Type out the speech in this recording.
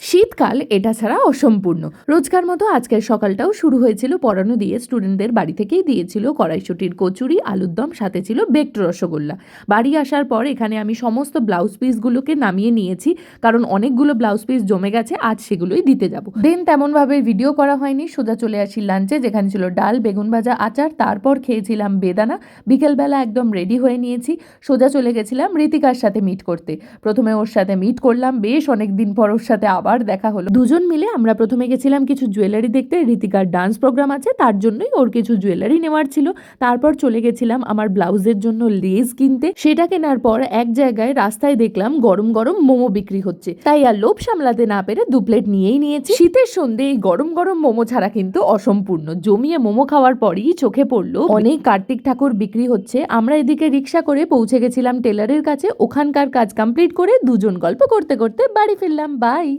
শীতকাল এটা ছাড়া অসম্পূর্ণ। রোজকার মতো আজকের সকালটাও শুরু হয়েছিল পড়ানো দিয়ে। স্টুডেন্টদের বাড়ি থেকেই দিয়েছিল কড়াইশুঁটির কচুরি, আলুর দম, সাথে ছিল বেকড রসগোল্লা। বাড়ি আসার পর এখানে আমি সমস্ত ব্লাউজ পিসগুলোকে নামিয়ে নিয়েছি, কারণ অনেকগুলো ব্লাউজ পিস জমে গেছে, আজ সেগুলোই দিতে যাব। দেন তেমনভাবে ভিডিও করা হয়নি, সোজা চলে আসি লাঞ্চে, যেখানে ছিল ডাল, বেগুন ভাজা, আচার। তারপর খেয়েছিলাম বেদানা। বিকেলবেলা একদম রেডি হয়ে নিয়েছি, সোজা চলে গেছিলাম ঋতিকার সাথে মিট করতে। প্রথমে ওর সাথে মিট করলাম, বেশ অনেকদিন পর ওর সাথে আবার দেখা হলো। দুজন মিলে আমরা প্রথমে গেছিলাম কিছু জুয়েলারি দেখতে। ঋতিকার ডান্স প্রোগ্রাম আছে, তার জন্যই ওর কিছু জুয়েলারি নেওয়ার ছিল। তারপর চলে গেছিলাম আমার ব্লাউজের জন্য লেস কিনতে। সেটা কেনার পর এক জায়গায় রাস্তায় দেখলাম গরম গরম মোমো বিক্রি হচ্ছে, তাই আর লোভ সামলাতে না পেরে 2 প্লেট নিয়েই নিয়েছি। শীতের সন্ধে এই গরম গরম মোমো ছাড়া কিন্তু অসম্পূর্ণ। জমিয়ে মোমো খাওয়ার পরই চোখে পড়লো অনেক কার্তিক ঠাকুর বিক্রি হচ্ছে। আমরা এদিকে রিক্সা করে পৌঁছে গেছিলাম টেলারের কাছে। ওখানকার কাজ কমপ্লিট করে দুজন গল্প করতে করতে বাড়ি ফিরলাম। বাই।